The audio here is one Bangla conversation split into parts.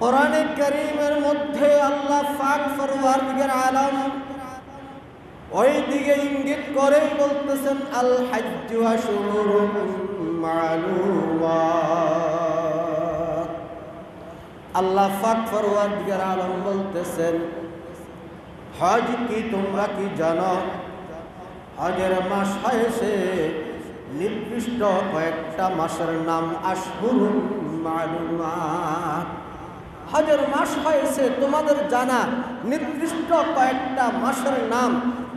কোরআনে কারীমের মধ্যে আল্লাহ পাক পরওয়ারদিগার আলম ওই দিকে ইঙ্গিত করে বলতেছেন আল হাজ্জু আশহুরুম মা'লুমাত। আল্লাহ পাক পরওয়ারদিগার আলম বলতেছেন হজ কি তোমরা কি জানো হজের মাস হয়েছে নির্দিষ্ট কয়েকটা মাসের নাম আশহুরুম মা'লুমাত। হজের মাস হয়েছে তোমাদের জানা নির্দিষ্ট কয়েকটা মাসের নাম,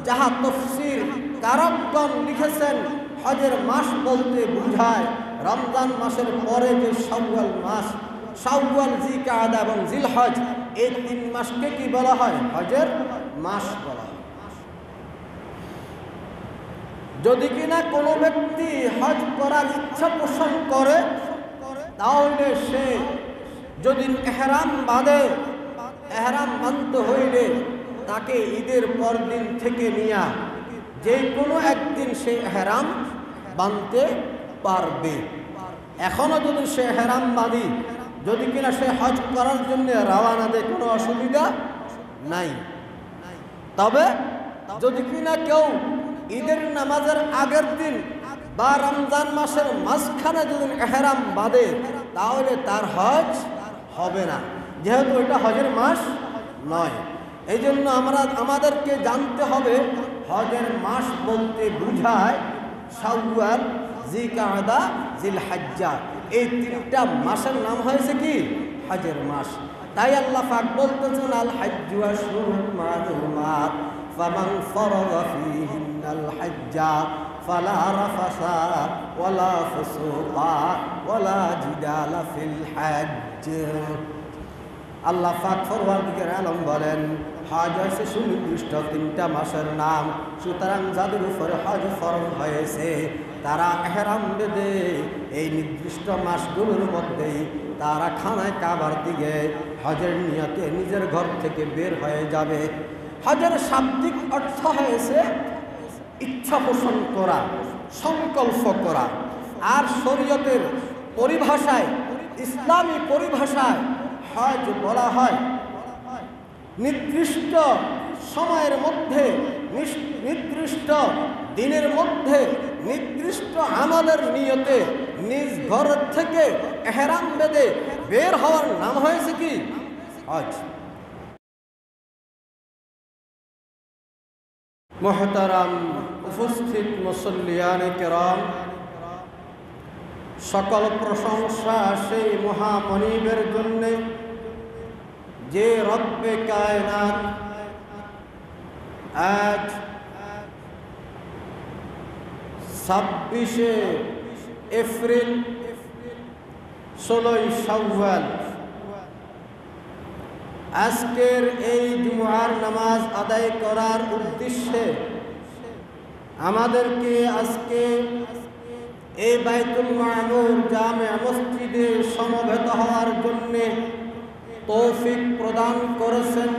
যাহা তাফসীর কারকগণ লিখেছেন হজের মাস বলতে বোঝায় রমজান মাসের পরে যে শাওয়াল মাস, শাওয়াল, জিলকাদা এবং জিলহজ, এই 3 মাসকে কি বলা হয়? হজের মাস বলা হয়। যদি কিনা কোনো ব্যক্তি হজ করার ইচ্ছা পোষণ করে তাহলে সে যদি এহরাম বাঁধে, এহরাম বাঁধতে হইলে তাকে ঈদের পর দিন থেকে নিয়ে যে কোনো একদিন সে এহরাম বাঁধতে পারবে। এখনও যদি সে এহরাম বাঁধি, যদি কিনা সে হজ করার জন্য রওনা দেয়, কোনো অসুবিধা নাই। তবে যদি কিনা কেউ ঈদের নামাজের আগের দিন বা রমজান মাসের মাঝখানে যদি এহরাম বাঁধে তাহলে তার হজ হবে না, যেহেতু এটা হজের মাস নয়। এই জন্য আমাদেরকে জানতে হবে হজের মাস বলতে বোঝায় শাওয়াল, জিলকাদা, জিলহজ্জা, এই 3টা মাসের নাম হয়েছে কি? হজের মাস। তাই আল্লাহ পাক বলতেছেন আল হাজ্জু আশহুরুম মা'লুমাত ফামান ফারাদা ফীহিন্নাল হজ্জা ফালা রাফাসা ওয়ালা ফুসুকা ওয়ালা জিদালা ফিল হজ্জ। আল্লাহ পাক পরওয়ারদিগার আলম বলেন হজ হচ্ছে সুনির্দিষ্ট 3টা মাসের নাম। সুতরাং যাদের উপরে হজ ফরজ হয়েছে তারা এহরাম বেঁধে এই নির্দিষ্ট মাসগুলোর মধ্যেই তারা খানায় কাবার দিকে হজের নিয়তে নিজের ঘর থেকে বের হয়ে যাবে। হজের শাব্দিক অর্থ হয়েছে ইচ্ছা পোষণ করা, সংকল্প করা। আর শরীয়তের পরিভাষায়, ইসলামী পরিভাষায় হজ বলা হয় নির্দিষ্ট সময়ের মধ্যে, নির্দিষ্ট দিনের মধ্যে, নির্দিষ্ট আমলের নিয়তে নিজ ঘর থেকে এহরাম বেঁধে বের হওয়ার নাম হয়েছে কি? হজ। মুহতারাম উপস্থিত মুসল্লিয়ানে কেরাম, সকল প্রশংসা সেই মহামনিবের জন্য যে রব্বে কায়নাত আজ 26শে এপ্রিল 16ই শাওয়াল আজকের এই জুমার নামাজ আদায় করার উদ্দেশ্যে আমাদেরকে আজকে এই বাইতুল মামুর জামে মসজিদে সমবেত হওয়ার জন্যে তৌফিক প্রদান করেছেন।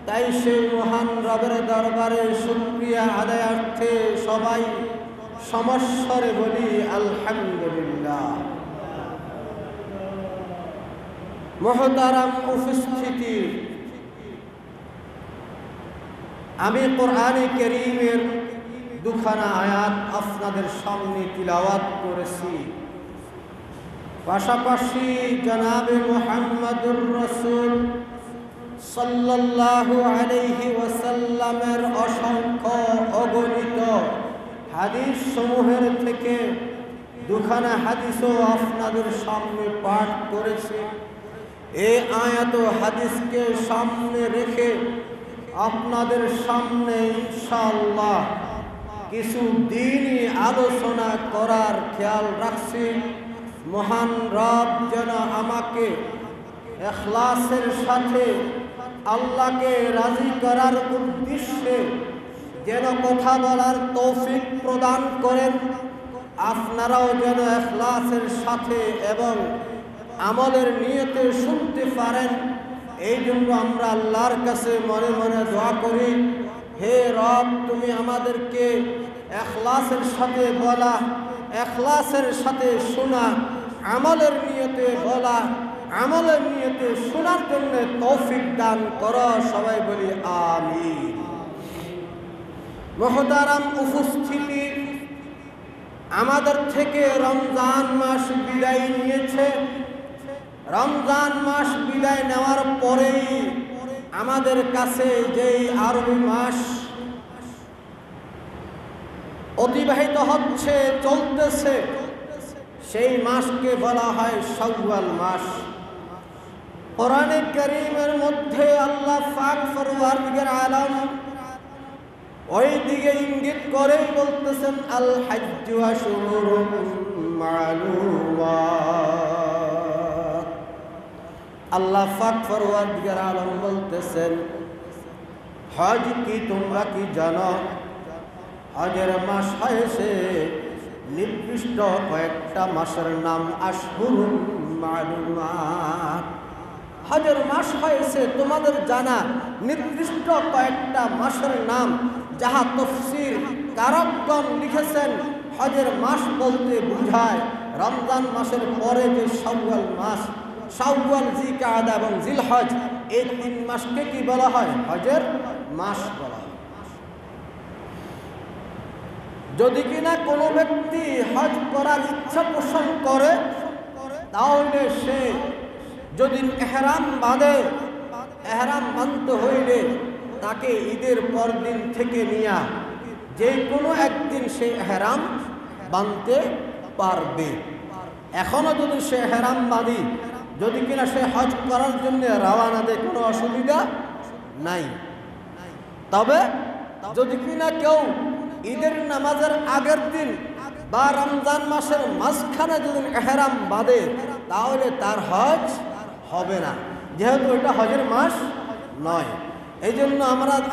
তাই সেই মহান রবের দরবারে শুকরিয়া আদায়ার্থে সবাই সমস্বরে বলি আলহামদুলিল্লাহ। মুহতারাম উপস্থিতি, আমি কোরআনে কারীমের 2খানা আয়াত আপনাদের সামনে তিলাওয়াত করেছি। পাশাপাশি জনাবে মুহাম্মদুর রাসূল সাল্লাল্লাহু আলাইহি ওয়াসাল্লামের অসংখ্য অগণিত হাদিস সমূহের থেকে 2খানা হাদিসও আপনাদের সামনে পাঠ করেছি। এই আয়াত ও হাদিসকে সামনে রেখে আপনাদের সামনে ইনশাআল্লাহ কিছু দিনই আলোচনা করার খেয়াল রাখছি। মহান রব যেন আমাকে ইখলাসের সাথে আল্লাহকে রাজি করার উদ্দেশ্যে যেন কথা বলার তৌফিক প্রদান করেন। আপনারাও যেন ইখলাসের সাথে এবং আমলের নিয়তে শুনতে পারেন। এই জন্য আমরা আল্লাহর কাছে মনে মনে দোয়া করি, হে রব, তুমি আমাদেরকে ইখলাসের সাথে বলা, ইখলাসের সাথে শোনা, আমলের নিয়তে বলা আমলের নিয়তে শোনার জন্য তৌফিক দান করো। সবাই বলি আমিন। মুহতারাম উপস্থিতি, আমাদের থেকে রমজান মাস বিদায় নিয়েছে। রমজান মাস বিদায় নেওয়ার পরেই আমাদের কাছে যেই আরবি মাস অতিবাহিত হচ্ছে, চলতেছে, সেই মাসকে বলা হয় শাওয়াল মাস। কোরআনে কারীমের মধ্যে আল্লাহ পাক পরওয়ারদিগার আলম ওই দিকে ইঙ্গিত করে বলতেছেন, আল হাজ্জু আশহুরুম মা'লুমাত। আল্লাহ পাক পরওয়ারদিগার আলম বলতেছেন, হজ কি তোমরা কি জানো? হজের মাস হয়েছে নির্দিষ্ট কয়েকটা মাসের নাম আশহুরুম মা'লুমাত। হজের মাস হয়েছে তোমাদের জানা নির্দিষ্ট কয়েকটা মাসের নাম, যাহা তফসির কারকগণ লিখেছেন হজের মাস বলতে বুঝায় রমজান মাসের পরে যে শাওয়াল মাস, শাওয়াল, জিলকাদা এবং জিলহজ, এই 3 মাসকে কি বলা হয়? হজের মাস বলা হয়। যদি কিনা কোনো ব্যক্তি হজ করার ইচ্ছা পোষণ করে, তাহলে সে যদি এহরাম বাঁধে, এহরাম বাঁধতে হইলে তাকে ঈদের পর দিন থেকে নিয়ে যে কোনো একদিন সে এহরাম বাঁধতে পারবে। এখনো যদি সে এহরাম বাঁধি, যদি কিনা সে হজ করার জন্য রওনা দেয়, কোনো অসুবিধা নাই। তবে যদি কিনা কেউ ঈদের নামাজের আগের দিন বা রমজান মাসের মাঝখানে যদি এহরাম বাঁধে, তাহলে তার হজ হবে না, যেহেতু এটা হজের মাস নয়। এই জন্য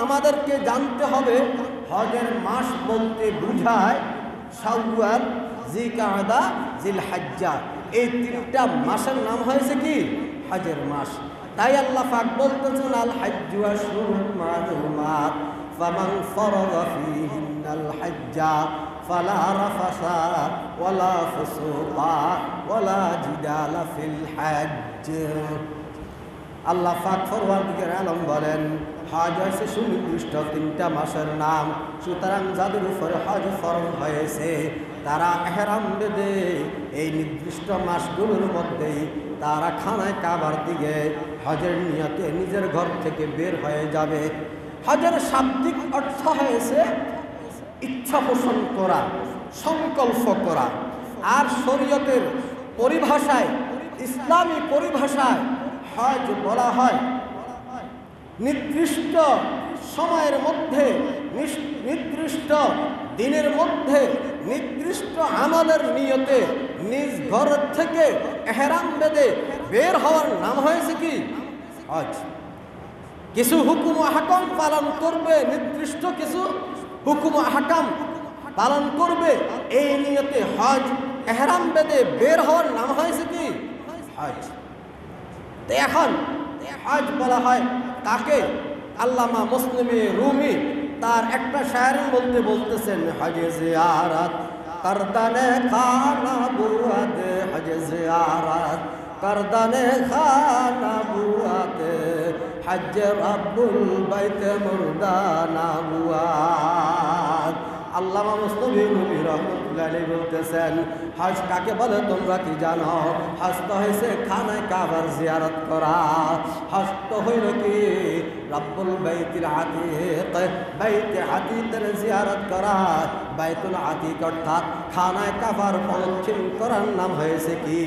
আমাদেরকে জানতে হবে হজের মাস বলতে বুঝায় শাওয়াল, জিলকাদা, জিলহজ্জা, এই 3টা মাসের নাম হয়েছে কি? হজের মাস। তাই আল্লাহ পাক বলতেছেন, আল হাজ্জু আশহুরুম মা'লুমাত ফামান ফারাদা ফীহিন্নাল হজ্জা ফালা রাফাসা ওয়ালা ফুসুকা ওয়ালা জিদালা ফিল হজ্জ। আল্লাহ পাক পরওয়ারদিগার আলম বলেন, হজ হয়েছে সুনির্দিষ্ট 3টা মাসের নাম। সুতরাং যাদের উপরে হজ ফরজ হয়েছে তারা এহরাম বেঁধে এই নির্দিষ্ট মাসগুলোর মধ্যেই তারা খানায় কাবার দিকে হজের নিয়তে নিজের ঘর থেকে বের হয়ে যাবে। হজের শাব্দিক অর্থ হয়েছে ইচ্ছা পোষণ করা, সংকল্প করা। আর শরীয়তের পরিভাষায়, ইসলামী পরিভাষায় হজ বলা হয় নির্দিষ্ট সময়ের মধ্যে, নির্দিষ্ট দিনের মধ্যে, নির্দিষ্ট আমলের নিয়তে নিজ ঘর থেকে এহরাম বেঁধে বের হওয়ার নাম হয়েছে কি? হজ। কিছু হুকুম আহকাম পালন করবে, নির্দিষ্ট কিছু হুকুম আহকাম পালন করবে, এই নিয়তে হজ, এহরাম বেঁধে বের হওয়ার নাম হয়েছে কি? হজ। তো এখন হজ বলা হয় তাকে। আল্লামা মুসলিমে রুমি তার একটা শায়রি বলতে বলতেছেন, হজে জিয়ারত করদানে খানা বুয়াতে, হজে জিয়ারত করদানে খানা বুয়াতে, হজ রব্বুল বাইতে মুরদানা বুয়াত। আল্লামা মুসলিমে রুমি রহমতুল্লাহ আলাইহি বলতেছেন, হজ কাকে বলে তোমরা কি জানো? হজ তো হয়েছে খানায় কাবার জিয়ারত করা। হজ তো হইল কি? রব্বুল বাইতুল আতিক, বাইতে আতিকের জিয়ারত করা। বাইতুল আতিক অর্থাৎ খানায় কাবার প্রদক্ষিণ করার নাম হয়েছে কি?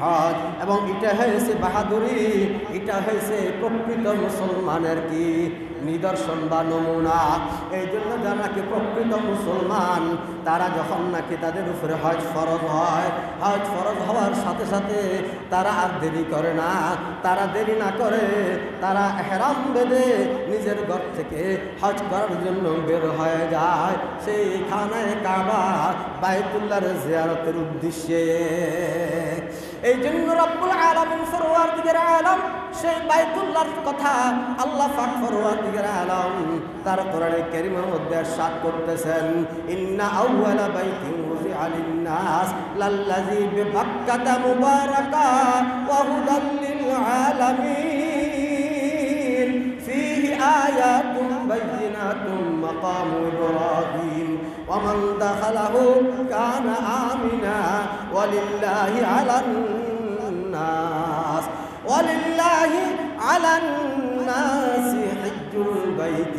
হজ। এবং এটা হয়েছে বাহাদুরি, এটা হয়েছে প্রকৃত মুসলমানের কি নিদর্শন বা নমুনা। এই জন্য যারা নাকি প্রকৃত মুসলমান, তারা যখন নাকি তাদের উপরে হজ ফরজ হয়, হজ ফরজ হওয়ার সাথে সাথে তারা আর দেরি করে না। তারা দেরি না করে তারা এহরাম বেঁধে নিজের ঘর থেকে হজ করার জন্য বের হয়ে যায় সেই খানায় কাবা বাইতুল্লাহর জিয়ারতের উদ্দেশ্যে। এই জন্য রব্বুল আলামিন পরওয়ারদিগার আলম সেই বাইতুল্লাহর কথা আল্লাহ পাক পরওয়ারদিগার আলম তার কোরআনে কারীমের মধ্যে ইরশাদ করতেছেন, ইন্না আউওয়ালা বাইতিন উযিআ وُزِعَ لِلنَّاسِ لَلَّذِي بِبَكَّةَ مُبَارَكًا وَهُدًى لِّلْعَالَمِينَ فِيهِ آيَاتٌ بَيِّنَاتٌ مَقَامُ إِبْرَاهِيمَ وَمَن دَخَلَهُ كَانَ آمِنًا وَلِلَّهِ عَلَى النَّاسِ حِجُّ الْبَيْتِ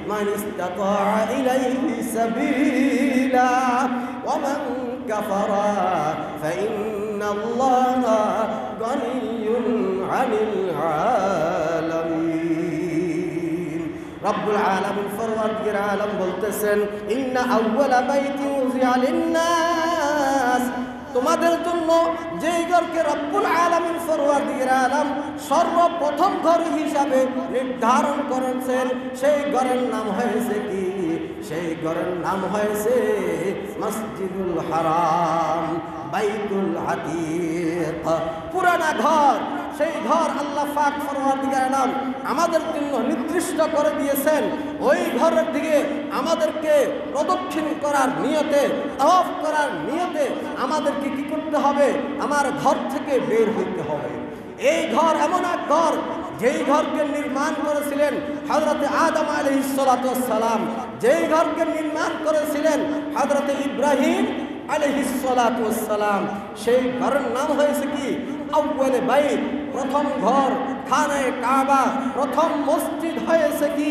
مَنِ اسْتَطَاعَ إِلَيْهِ سَبِيلًا وَمَن كَفَرَ فَإِنَّ اللَّهَ غَنِيٌّ عَنِ الْعَالَمِينَ রব্বুল আলামিন ফরওয়ারদিগার আলম বলতেছেন ইন্না আউওয়ালা বাইতি উযিআ লিন-নাস তোমাদের জন্য যেই ঘরকে রব্বুল আলামিন ফরওয়ারদিগার আলম সর্বপ্রথম ঘর হিসাবে নির্ধারণ করেছেন সেই ঘরের নাম হয়েছে কি সেই ঘরের নাম হয়েছে মসজিদুল হারাম বাইতুল আতীক পুরানা ঘর সেই ঘর আল্লাহ পাক ফরওয়ারদিগার আলম আমাদের জন্য নির্দিষ্ট করে দিয়েছেন ওই ঘরের দিকে আমাদেরকে প্রদক্ষিণ করার নিয়তে তাওয়াফ করার নিয়তে আমাদেরকে কি করতে হবে আমার ঘর থেকে বের হইতে হবে এই ঘর এমন এক ঘর যেই ঘরকে নির্মাণ করেছিলেন হযরত আদম আলাইহিস সালাতু ওয়াস সালাম যেই ঘরকে নির্মাণ করেছিলেন হযরত ইব্রাহিম আলাইহিস সালাতু ওয়াস সালাম সেই ঘরের নাম হয়েছে কি আউয়ালে বাইত প্রথম ঘর খানায়ে কাবা প্রথম মসজিদ হয়েছে কি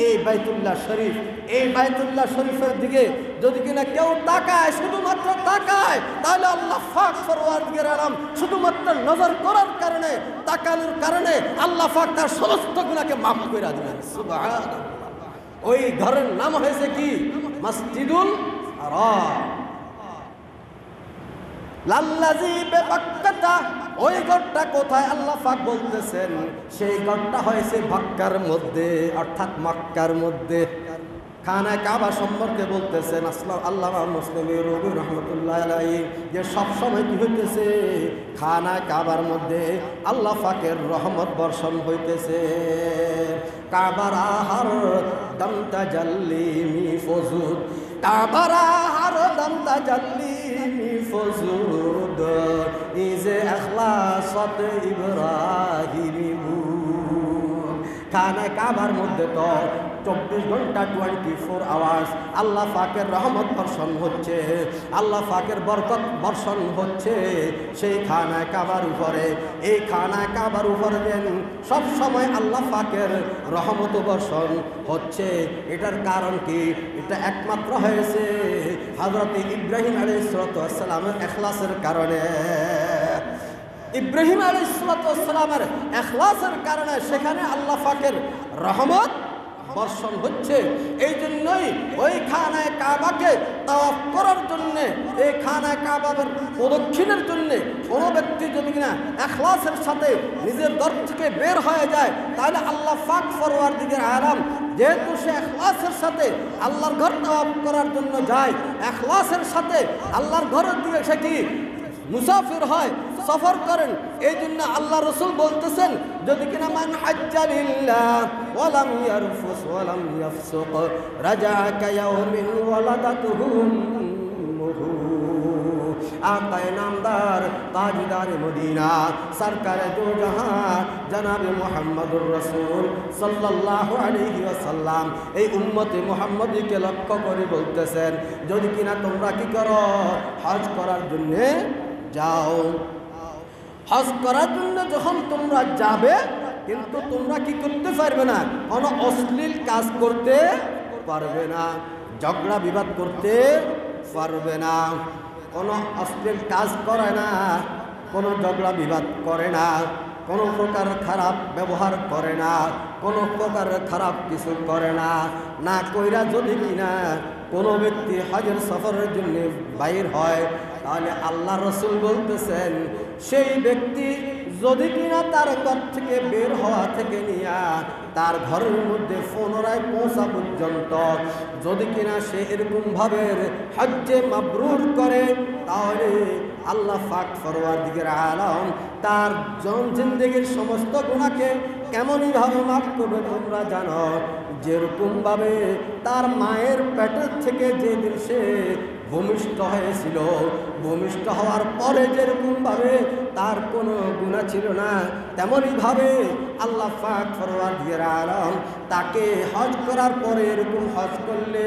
এই বাইতুল্লাহ শরীফ এই বাইতুল্লাহ শরীফের দিকে যদি কিনা কেউ তাকায় শুধুমাত্র তাকায় তাহলে আল্লাহ পাক ফরওয়ারদিগার আলম শুধুমাত্র নজর করার কারণে তাকানোর কারণে আল্লাহ পাক তার সমস্ত গুনাহকে মাফ করে দিবেন সুবহানাল্লাহ ওই ঘরের নাম হয়েছে কি মসজিদুল হারাম লাল্লাযী বিবাক্কাতা ওই ঘরটা কোথায় আল্লাহ পাক বলতেছেন সেই ঘরটা হয়েছে মক্কার মধ্যে অর্থাৎ মক্কার মধ্যে খানায়ে কাবা সম্পর্কে বলতেছেন আল্লামা মুসলিম রবি রহমতুল্লাহ আলাইহি যে সবসময় কি হইতেছে খানায়ে কাবার মধ্যে আল্লাহ পাকের রহমত বর্ষণ হইতেছে কাবার আহার দম তাজাল্লি মি ফজুদ কাবার আহার দম তাজাল্লি মি ফজুদ ইজে ইখলাসত ইব্রাহিম খানায়ে কাবার মধ্যে তো 24 ঘন্টা 24 আওয়ার্স আল্লাহ পাকের রহমত বর্ষণ হচ্ছে আল্লাহ পাকের বরকত বর্ষণ হচ্ছে সেই খানায়ে কাবার উপরে এই খানায়ে কাবার উপরে যেন সব সময় আল্লাহ পাকের রহমত বর্ষণ হচ্ছে এটার কারণ কি এটা একমাত্র হয়েছে হযরত ইব্রাহিম আলাইহিস সালামের ইখলাসের কারণে ইব্রাহিম আলাইহিস সালামের ইখলাসের কারণে সেখানে আল্লাহ পাকের রহমত বর্ষণ হচ্ছে এই জন্যই ওই খানায়ে কাবাকে তাওয়াফ করার জন্য এই খানায়ে কাবার প্রদক্ষিণের জন্য কোনো ব্যক্তি যদি কিনা ইখলাসের সাথে নিজের ঘর থেকে বের হয়ে যায় তাহলে আল্লাহ পাক ফরওয়ারদিগার আলম যেহেতু সে ইখলাসের সাথে আল্লাহর ঘর তাওয়াফ করার জন্য যায় ইখলাসের সাথে আল্লাহর ঘরের দিকে সে কি মুসাফির হয় সফর করেন এই জন্য আল্লাহ রাসূল বলতেছেন যদি কিনা মান হাজ্জা লিল্লাহ ওয়া লাম ইয়ারফুস ওয়া লাম ইয়াফসুক রাজা কায়াউমিন ওয়ালাদাতুহু উম্মুহু আকায়ে নামদার তাজদার মদিনা সরকারে দো জাহান জনাবে মুহাম্মদুর রাসূল সাল্লাল্লাহু আলাইহি ওয়াসাল্লাম এই উম্মতে মুহাম্মদীকে লক্ষ্য করে বলতেছেন যদি কিনা তোমরা কি করো হজ করার জন্য যাও হজ করার জন্য যখন তোমরা যাবে কিন্তু তোমরা কি করতে পারবে না কোনো অশ্লীল কাজ করতে পারবে না ঝগড়া বিবাদ করতে পারবে না কোনো অশ্লীল কাজ করে না কোনো ঝগড়া বিবাদ করে না কোনো প্রকার খারাপ ব্যবহার করে না কোনো প্রকার খারাপ কিছু করে না না কইরা যদি কিনা কোনো ব্যক্তি হজের সফরের জন্য বাইর হয় তাহলে আল্লাহ রাসূল বলতেছেন সেই ব্যক্তি যদি কিনা তার ঘর থেকে বের হওয়া থেকে নিয়া তার ঘরের মধ্যে পুনরায় পৌঁছা পর্যন্ত যদি কিনা সে এরকম ভাবে হজ্জে মাবরুর করে তাহলে আল্লাহ পাক ফরওয়ারদিগার আলম তার জিন্দেগীর সমস্ত গুনাহকে কেমনই ভাবে মাফ করবে তোমরা জানো যেরকম ভাবে তার মায়ের পেটের থেকে যেদিন সে ভূমিষ্ঠ হয়েছিল, ভূমিষ্ঠ হওয়ার পরে যেরকমভাবে তার কোনো গুনাহ ছিল না, তেমনইভাবে আল্লাহ পাক পরওয়ারদিগার আলম তাকে হজ করার পরে এরকম হজ করলে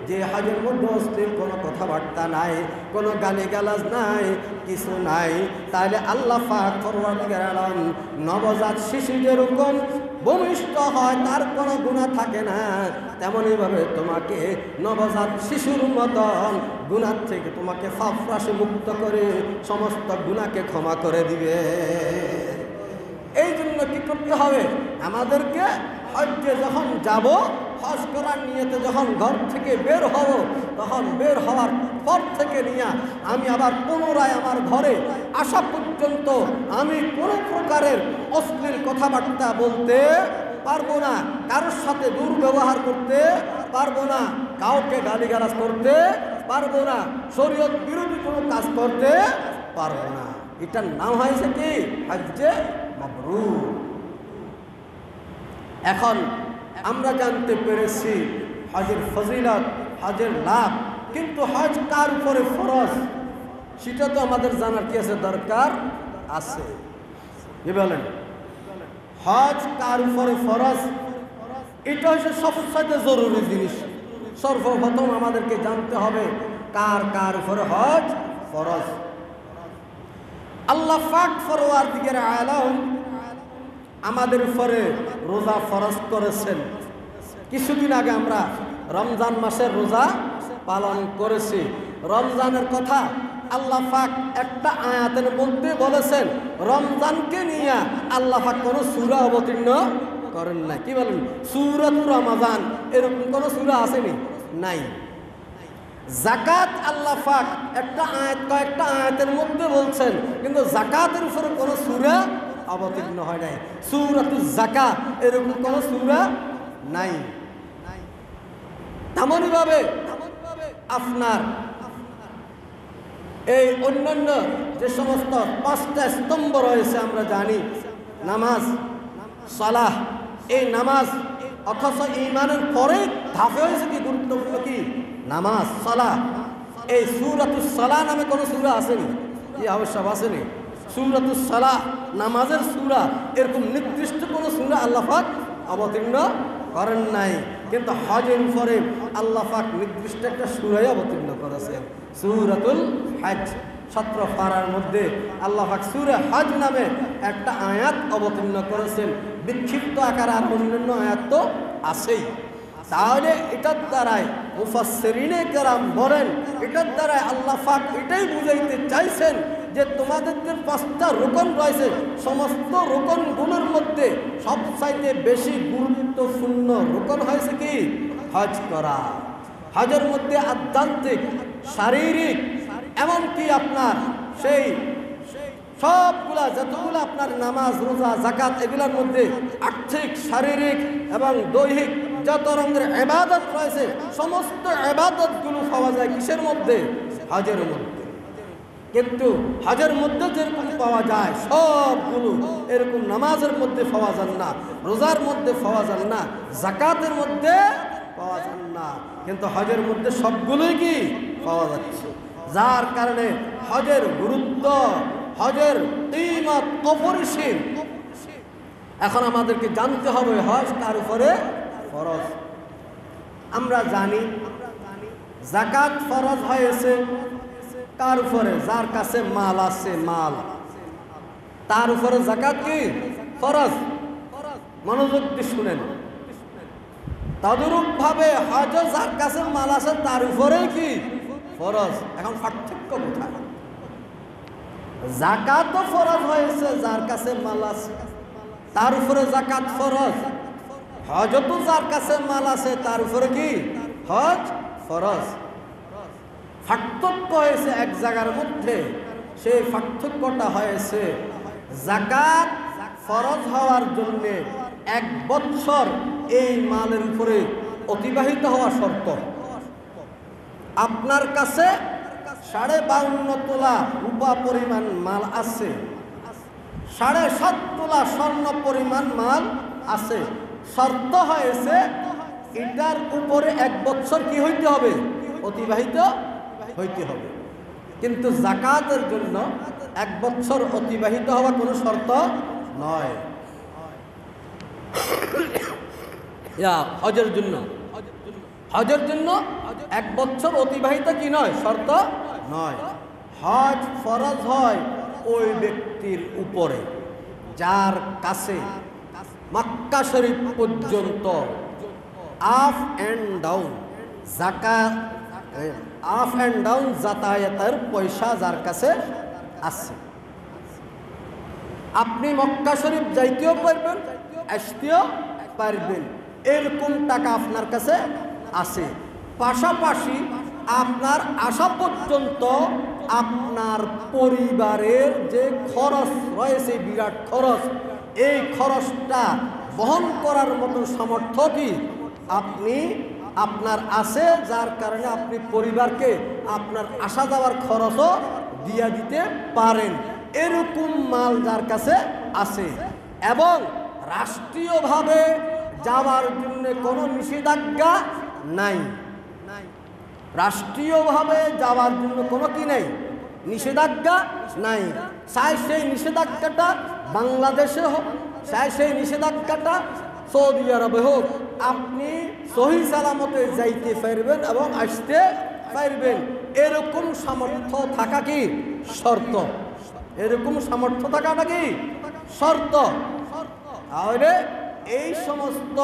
যে হজের মধ্যে অশ্লীল কোনো কথাবার্তা নাই, কোনো গালিগালাজ নাই, কিছু নাই, তাহলে আল্লাহ পাক পরওয়ারদিগার আলম নবজাত শিশু যেরকম ভূমিষ্ঠ হয় তার কোনো গুনাহ থাকে না, তেমনইভাবে তোমাকে নবজাত শিশুর মতন গুনাহ থেকে তোমাকে ফাফরাশে মুক্ত করে সমস্ত গুনাহকে ক্ষমা করে দিবে। এই জন্য কি করতে হবে? আমাদেরকে হজ্জে যখন যাব, হজ করার নিয়তে যখন ঘর থেকে বের হব, তখন বের হওয়ার পর থেকে নিয়ে আমি আবার পুনরায় আমার ঘরে আসা পর্যন্ত আমি কোনো প্রকারের অশ্লীল কথাবার্তা বলতে পারবো না, কারোর সাথে দুর্ব্যবহার করতে পারবো না, কাউকে গালিগালাজ করতে পারবো না, শরীয়ত বিরোধী কোনো কাজ করতে পারবো না। এটার নাম হয়েছে কি? হজ্জে মাবরুর। এখন আমরা জানতে পেরেছি হজের ফজিলত, হজের লাভ, কিন্তু হজ কার উপরে ফরজ সেটা তো আমাদের জানার কি আছে? দরকার আছে। কি বলেন? হজ কার উপরে ফরজ, এটা হচ্ছে সবচেয়ে জরুরি জিনিস। সর্বপ্রথম আমাদেরকে জানতে হবে কার কার উপরে হজ ফরজ। আল্লাহ পাক পরওয়ারদিগার আলম আমাদের উপরে রোজা ফরজ করেছেন। কিছুদিন আগে আমরা রমজান মাসের রোজা পালন করেছি। রমজানের কথা আল্লাহ পাক একটা আয়াতের মধ্যে বলেছেন, রমজানকে নিয়ে আল্লাহ পাক কোনো সূরা অবতীর্ণ করেন না। কি বলেন? সূরাতুর রমাজান এরকম কোনো সূরা আসেনি, নাই। যাকাত আল্লাহ পাক একটা আয়াত, কয়েকটা আয়াতের মধ্যে বলছেন, কিন্তু যাকাতের উপরে কোনো সূরা অবতীর্ণ হয় নাই। সূরাতুজ যাকাত এরকম কোনো সূরা নাই। তেমনইভাবে আপনার এই অন্যান্য যে সমস্ত পাঁচটা স্তম্ভ রয়েছে আমরা জানি, নামাজ, সালাহ, এই নামাজ, অথচ ঈমানের পরে ধাপে হয়েছে কি গুরুত্বপূর্ণ কি? নামাজ, সালাহ। এই সূরাতুস সালাহ নামে কোনো সূরা আসেনি, কি আবশ্যক আসেনি? সূরাতুস সালাহ নামাজের সূরা, এরকম নির্দিষ্ট কোনো সূরা আল্লাহ পাক অবতীর্ণ করেন নাই। কিন্তু হজের উপরে আল্লাহ পাক নির্দিষ্ট একটা সূরাই অবতীর্ণ করেছেন, সূরাতুল হজ। 17 পারার মধ্যে আল্লাহ পাক সূরা হজ নামে একটা আয়াত অবতীর্ণ করেছেন। বিক্ষিপ্ত আকারে আর অন্যান্য আয়াত তো আছেই। তাহলে এটার দ্বারাই মুফাসসিরিনে কেরাম বলেন, এটার দ্বারাই আল্লাহ পাক এটাই বুঝাইতে চাইছেন যে তোমাদের যে 5টা রুকন রয়েছে, সমস্ত রুকনগুলোর মধ্যে সবচাইতে বেশি গুরুত্বপূর্ণ রুকন হয়েছে কি? হজ করা। হজের মধ্যে আধ্যাত্মিক, শারীরিক, এমনকি আপনার সেই সবগুলা যতগুলো আপনার নামাজ, রোজা, যাকাত, এগুলোর মধ্যে আর্থিক, শারীরিক এবং দৈহিক যত রঙের ইবাদত রয়েছে, সমস্ত ইবাদতগুলো পাওয়া যায় কিসের মধ্যে? হজের মধ্যে। কিন্তু হজের মধ্যে যেরকম পাওয়া যায় সবগুলো এরকম নামাজের মধ্যে পাওয়া যান না, রোজার মধ্যে পাওয়া যান না, যাকাতের মধ্যে পাওয়া যান না, কিন্তু হজের মধ্যে সবগুলোই কি পাওয়া যাচ্ছে। যার কারণে হজের গুরুত্ব, হজের কিমত অপরিসীম। এখন আমাদেরকে জানতে হবে হজ কার উপরে ফরজ। আমরা জানি যাকাত ফরজ হয়েছে কার উপরে? যার কাছে মাল আছে, মাল, তার উপরে যাকাত কি ফরজ। মনোযোগ দিয়ে শুনেন। তদরূপ ভাবে হজ যার কাছে মাল আছে তার উপরে কি ফরজ। এখন পার্থক্য কোথায়? যাকাত ফরজ হয়েছে যার কাছে মাল আছে, তার উপরে যাকাত ফরজ। হজ তো যার কাছে মাল আছে তার উপরে কি হজ ফরজ। পার্থক্য হয়েছে এক জায়গার মধ্যে, সেই পার্থক্যটা হয়েছে যাকাত ফরজ হওয়ার জন্য 1 বছর এই মালের উপরে অতিবাহিত হওয়া শর্ত। আপনার কাছে 52.5 তোলা রূপা পরিমাণ মাল আছে, 7.5 তোলা স্বর্ণ পরিমাণ মাল আছে। শর্ত হয়েছে এটার উপরে 1 বছর কি হইতে হবে? অতিবাহিত হইতে হবে। কিন্তু যাকাতের জন্য 1 বছর অতিবাহিত হওয়া কোনো শর্ত নয়। হজের জন্য 1 বছর অতিবাহিত কি নয়, শর্ত নয়। হজ ফরজ হয় ওই ব্যক্তির উপরে যার কাছে মক্কা শরীফ পর্যন্ত আপ অ্যান্ড ডাউন যাতায়াতের পয়সা যার কাছে আছে। আপনি মক্কা শরীফ যাইতেও পারবেন, আসতেও পারবেন, এরকম টাকা আপনার কাছে আছে। পাশাপাশি আপনার আসা পর্যন্ত আপনার পরিবারের যে খরচ রয়েছে, বিরাট খরচ, এই খরচটা বহন করার মতো সামর্থ্য কি আপনার আছে, যার কারণে আপনি পরিবারকে আপনার আসা যাওয়ার খরচও দিয়ে দিতে পারেন। এরকম মাল যার কাছে আছে এবং রাষ্ট্রীয়ভাবে যাওয়ার জন্য কোনো নিষেধাজ্ঞা নাই, রাষ্ট্রীয়ভাবে যাওয়ার জন্য কোনো কি নেই, নিষেধাজ্ঞা নাই। চাই সেই নিষেধাজ্ঞাটা বাংলাদেশে হোক, চাই সেই নিষেধাজ্ঞাটা সৌদি আরবে হোক, আপনি সহি সালামতে যাইতে পারবেন এবং আসতে পারবেন। এরকম সামর্থ্য থাকা কি শর্ত, এরকম সামর্থ্য থাকাটা কি শর্ত। তাহলে এই সমস্ত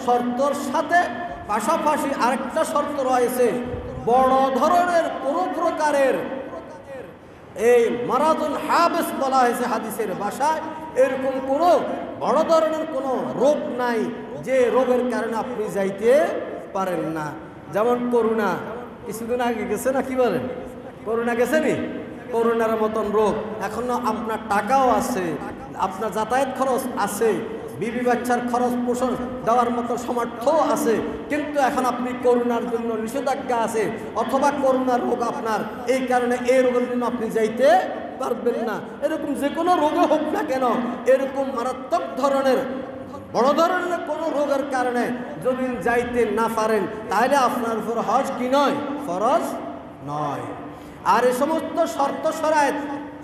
শর্তর সাথে পাশাপাশি আরেকটা শর্ত রয়েছে, বড় ধরনের কোনো প্রকারের এই মারাদুল হাবেস বলা হয়েছে হাদিসের ভাষায়, এরকম কোনো বড় ধরনের কোনো রোগ নাই যে রোগের কারণে আপনি যাইতে পারেন না। যেমন করোনা কিছুদিন আগে গেছে না, কি বলেন, করোনা গেছে নি, করোনার মতন রোগ। এখনো আপনার টাকাও আছে, আপনার যাতায়াত খরচ আছে, বিবি বাচ্চার খরচ পোষণ দেওয়ার মতো সামর্থ্য আছে, কিন্তু এখন আপনি করোনার জন্য নিষেধাজ্ঞা আছে, অথবা করোনার রোগ আপনার, এই কারণে এই রোগের জন্য আপনি যাইতে পারবেন না। এরকম যে কোনো রোগে হোক না কেন, এরকম মারাত্মক ধরনের বড় ধরনের কোনো রোগের কারণে যদি যাইতে না পারেন, তাহলে আপনার উপর হজ কি নয়, ফরজ নয়। আর এই সমস্ত শর্ত শরায়েত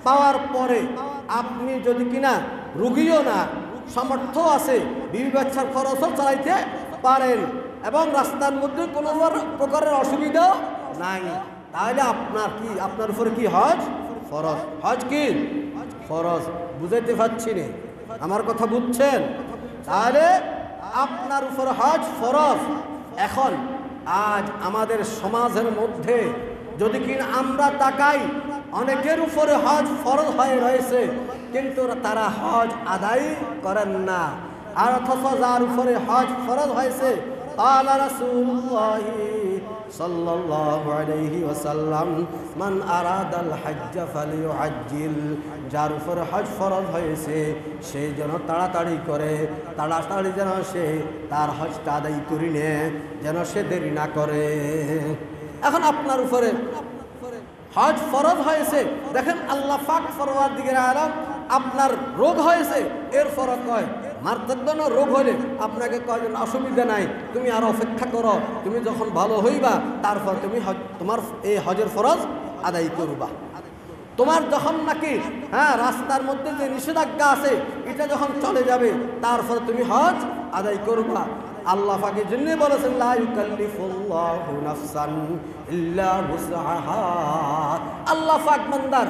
পাওয়ার পরে আপনি যদি কিনা রুগীও না, সামর্থ্য আছে, বিবি বাচ্চার খরচও চালাইতে পারেন এবং রাস্তার মধ্যে কোনো প্রকারের অসুবিধাও নাই, তাহলে আপনার উপরে কি হজ ফরজ। হজ কি ফরজ, বুঝাইতে পারছি না, আমার কথা বুঝছেন? তাহলে আপনার উপর হজ ফরজ। এখন আজ আমাদের সমাজের মধ্যে যদি কিনা আমরা তাকাই, অনেকের উপরে হজ ফরজ হয়ে রয়েছে, কিন্তু তারা হজ আদায় করেন না। আর অথচ যার উপরে হজ ফরজ হয়েছে, ক্বালা রাসূলুল্লাহ সাল্লাল্লাহু আলাইহি ওয়াসাল্লাম, মান আরাদাল হজ্জ ফালিয়ুআজ্জিল, যার উপরে হজ ফরজ হয়েছে সে যেন তাড়াতাড়ি করে, তাড়াতাড়ি যেন সে তার হজটা আদায় করে নেয়, যেন সে দেরি না করে। এখন আপনার উপরে হজ ফরজ হয়েছে, দেখেন আল্লাহ পাক পরওয়ারদিগার আলম আপনার রোগ হয়েছে, এর ফরক হয় মারাত্মক রোগ হলে আপনাকে কয়েকজন অসুবিধা নাই, তুমি আর অপেক্ষা করো, তুমি যখন ভালো হইবা তারপর তুমি তোমার এই হজের ফরজ আদায় করবা। তোমার যখন নাকি রাস্তার মধ্যে যে নিষেধাজ্ঞা আছে এটা যখন চলে যাবে, তারপর তুমি হজ আদায় করবা। আল্লাহ পাকের জন্য বলেছেন, লা ইউকাল্লিফুল্লাহু নাফসান ইল্লা উসআহা। আল্লাহ পাক বান্দার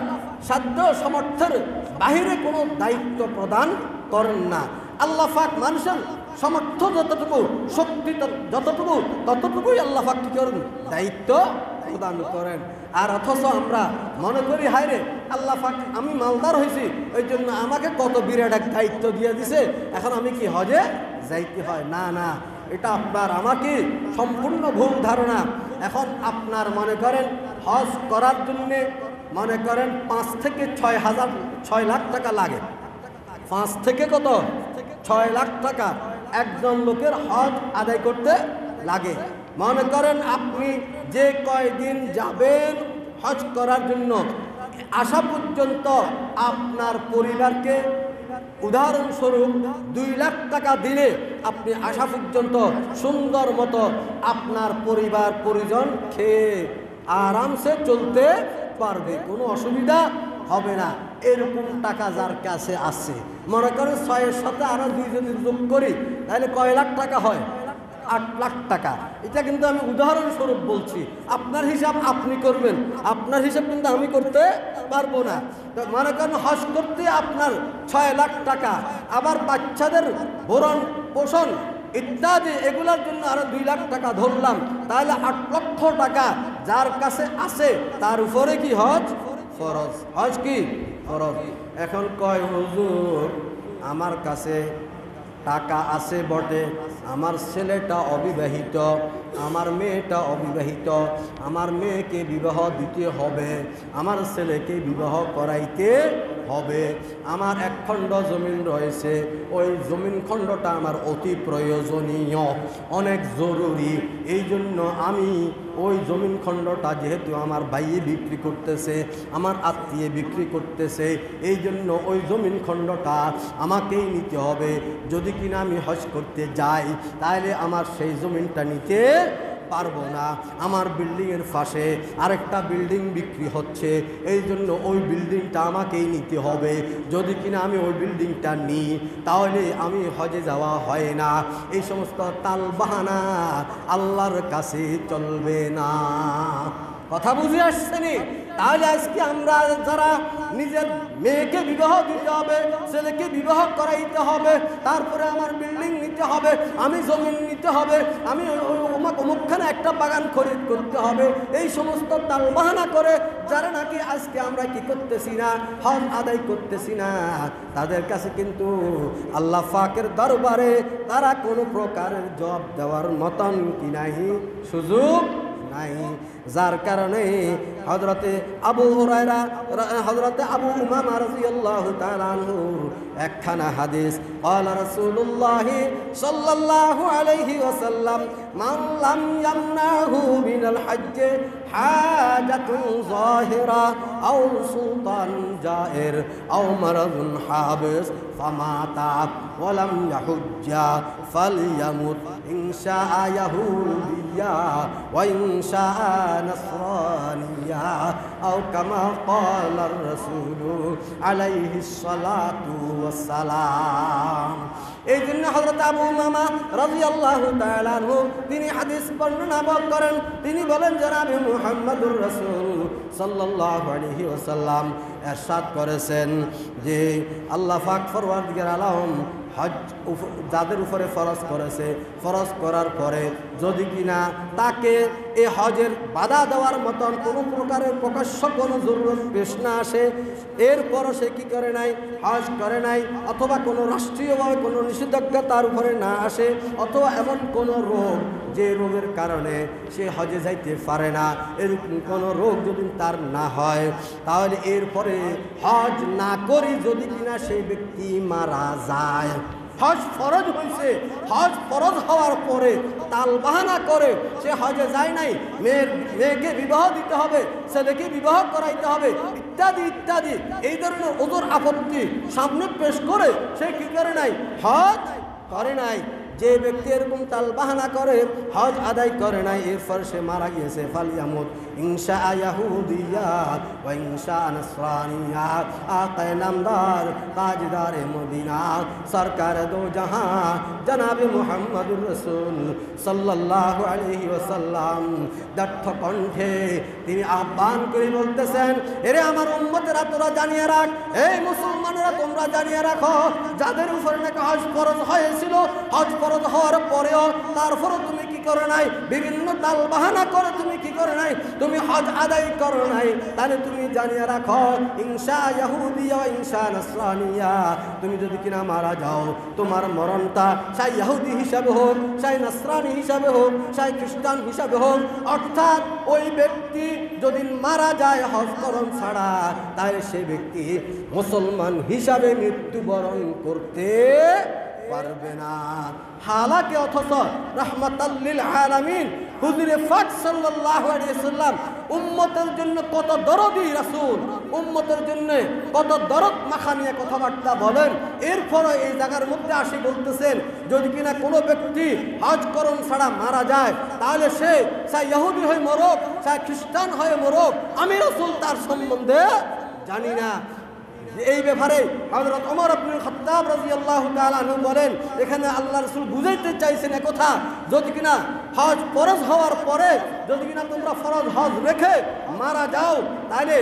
সাধ্য সামর্থ্যের বাহিরে কোনো দায়িত্ব প্রদান করেন না। আল্লাহ পাক মানুষের সামর্থ্য যতটুকু, শক্তি যতটুকু, ততটুকুই আল্লাহ পাক কি করেন, দায়িত্ব প্রদান করেন। আর অথচ আমরা মনে করি, হায় রে আল্লাহ পাক আমি মালদার হয়েছি, ওই জন্য আমাকে কত বিরাট এক দায়িত্ব দিয়ে দিছে, এখন আমি কি হজে যাইতে হয়। না না, এটা আপনার আমাকে সম্পূর্ণ ভুল ধারণা। এখন আপনার মনে করেন হজ করার জন্যে মনে করেন 5 থেকে 6 লাখ টাকা লাগে। 5 থেকে কত 6 লাখ টাকা একজন লোকের হজ আদায় করতে লাগে। মনে করেন আপনি যে কয়দিন যাবেন হজ করার জন্য, আসা পর্যন্ত আপনার পরিবারকে উদাহরণস্বরূপ 2 লাখ টাকা দিলে আপনি আসা পর্যন্ত সুন্দর মতো আপনার পরিবার পরিজন খেয়ে আরামসে চলতে পারবে, কোনো অসুবিধা হবে না। এরকম টাকা যার কাছে আছে, মনে করেন 6-এর সাথে আরো 2 যদি যোগ করি তাহলে কয় লাখ টাকা হয়? 8 লাখ টাকা। এটা কিন্তু আমি উদাহরণস্বরূপ বলছি, আপনার হিসাব আপনি করবেন, আপনার হিসাব কিন্তু আমি করতে পারবো না। তো মনে করেন হজ করতে আপনার 6 লাখ টাকা, আবার বাচ্চাদের ভরণ পোষণ ইত্যাদি এগুলোর জন্য আরো 2 লাখ টাকা ধরলাম, তাহলে 8 লক্ষ টাকা যার কাছে আছে তার উপরে কি হজ ফরজ? হজ কি ফরজ? এখন কয় হুজুর আমার কাছে টাকা আছে বটে, আমার ছেলেটা অবিবাহিত, আমার মেয়েটা অবিবাহিত, আমার মেয়েকে বিবাহ দিতে হবে, আমার ছেলেকে বিবাহ করাইতে হবে, আমার 1 খণ্ড জমিন রয়েছে, ওই জমিন খণ্ডটা আমার অতি প্রয়োজনীয়, অনেক জরুরি, এই জন্য আমি ওই জমিন খণ্ডটা যেহেতু আমার ভাইয়ে বিক্রি করতেছে, আমার আত্মীয় বিক্রি করতেছে, এই জন্য ওই জমিন খণ্ডটা আমাকেই নিতে হবে। যদি কিনা আমি হজ করতে যাই তাহলে আমার সেই জমিনটা নিতে পারবো না। আমার বিল্ডিংয়ের পাশে আরেকটা বিল্ডিং বিক্রি হচ্ছে, এই জন্য ওই বিল্ডিংটা আমাকেই নিতে হবে। যদি কিনা আমি ওই বিল্ডিংটা নিই তাহলে আমি হজে যাওয়া হয় না। এই সমস্ত তালবাহানা আল্লাহর কাছে চলবে না। কথা বুঝে আসছেনি? তাহলে আজকে আমরা যারা নিজের মেয়েকে বিবাহ দিতে হবে, ছেলেকে বিবাহ করাইতে হবে, তারপরে আমার বিল্ডিং নিতে হবে, আমি জমিন নিতে হবে, আমি অমুকখানে একটা বাগান খরিদ করতে হবে, এই সমস্ত তালবাহানা করে যারা নাকি আজকে আমরা কি করতেছি না, হজ আদায় করতেছি না, তাদের কাছে কিন্তু আল্লাহ পাকের দরবারে তারা কোনো প্রকারের জবাব দেওয়ার মতন কি নাই, সুযোগ নাই। যার কারণে হযরতে আবু হুরায়রা, হযরতে আবু উমামা রাদিয়াল্লাহু তাআলা আনহু একখানা হাদিস, ক্বালা রাসূলুল্লাহ সাল্লাল্লাহু আলাইহি ওয়াসাল্লাম, মান লাম ইয়ামনাহু মিনাল হজ্জ হাজাতুন যাহিরা আও সুলতানুন জায়ের আও মারাদুন হাবিস ফামাতা ওয়া লাম ইয়াহুজ্জা ফালইয়ামুত ইনশাআ ইয়াহুদিয়্যা ওয়া ইনশাআ নাসরানিয়্যা আও কামা ক্বালার রাসূল আলাইহিস সালাতু ওয়াস সালাম। এই জন্য হযরত আবু উমামা রাদিয়াল্লাহু তাআলা আনহু তিনি হাদিস বর্ণনা করেন, তিনি বলেন জনাবে মুহাম্মদুর রাসূল সাল্লাল্লাহু আলাইহি ওয়াসাল্লাম ইরশাদ করেছেন যে আল্লাহ পাক পরওয়ারদিগার আলম হজ যাদের উপরে ফরজ করেছে, ফরজ করার পরে যদি কিনা তাকে এই হজের বাধা দেওয়ার মতন কোনো প্রকারের প্রকাশ্য কোনো জরুরত পেশ না আসে, এরপরও সে কী করে নাই, হজ করে নাই, অথবা কোনো রাষ্ট্রীয়ভাবে কোনো নিষেধাজ্ঞা তার উপরে না আসে, অথবা এমন কোনো রোগ যে রোগের কারণে সে হজে যাইতে পারে না, এরকম কোনো রোগ যদি তার না হয়, তাহলে এরপরে হজ না করে যদি কিনা সেই ব্যক্তি মারা যায়, হজ ফরজ হয়েছে, হজ ফরজ হওয়ার পরে তালবাহানা করে সে হজে যায় নাই, মেয়েকে বিবাহ দিতে হবে, ছেলেকে বিবাহ করাইতে হবে ইত্যাদি ইত্যাদি, এই ধরনের ওজোর আপত্তি সামনে পেশ করে সে কি করে নাই, হজ করে নাই। যে ব্যক্তি এরকম তালবাহানা করে হজ আদায় করে নাই, এরপর সে মারা গিয়েছে, ফালিয়ামুত ইনশা ইয়াহুদিয়া ওয়া ইনশা নাসরানিয়া। আকা নামদার তাজদার মদিনা সরকার দো জাহান জনাবে মুহাম্মদুর রাসূল সাল্লাল্লাহু আলাইহি ওয়াসাল্লাম দক্ষ কণ্ঠে তিনি আহ্বান করে বলতেছেন, এরে আমার উম্মতেরা তোরা জানিয়ে রাখ, এই মুসলমানেরা তোমরা জানিয়ে রাখো, যাদের উপর নাকি হজ ফরজ হয়েছিল, হজ ফরজ হওয়ার পরেও তারপরও তুমি কি করে নাই, বিভিন্ন তালবাহানা করে তুমি কি করে নাই, তুমি হজ আদায় করো নাই, তাহলে তুমি জানিয়ে রাখো ইনশা ইয়াহুদিয়া ওয়া ইনশা নাসরানিয়া, তুমি যদি কিনা মারা যাও তোমার মরণটা চাই ইহুদি হিসাবে হোক, চাই নাসরানি হিসাবে হোক, চাই খ্রিস্টান হিসাবে হোক, অর্থাৎ ওই ব্যক্তি যদি মারা যায় হজ করণ ছাড়া, তাহলে সেই ব্যক্তি মুসলমান হিসাবে মৃত্যুবরণ করতে পারবে না। হালাকে অথচ রাহমাতাল লিল আলামিন হুজুরে পাক সাল্লাল্লাহু আলাইহি সাল্লাম উম্মতের জন্য কত দরদি রাসূল, উম্মতের জন্য কত দরদ মাখা নিয়ে কথাবার্তা বলেন। এরপরে এই জায়গার মধ্যে আসি বলতেছেন, যদি কিনা কোনো ব্যক্তি হজ করণ ছাড়া মারা যায়, তাহলে সে চাই ইহুদি হয়ে মরক, চাই খ্রিস্টান হয়ে মরক, আমি রাসূল তার সম্বন্ধে জানি না। এই ব্যাপারে হযরত ওমর ইবনে খাত্তাব রাদিয়াল্লাহু তাআলা আনহু বলেন, এখানে আল্লাহ রাসূল বুঝাইতে চাইছেন একথা, যদি কিনা হজ ফরজ হওয়ার পরে যদি কিনা তোমরা ফরজ হজ রেখে মারা যাও, তাহলে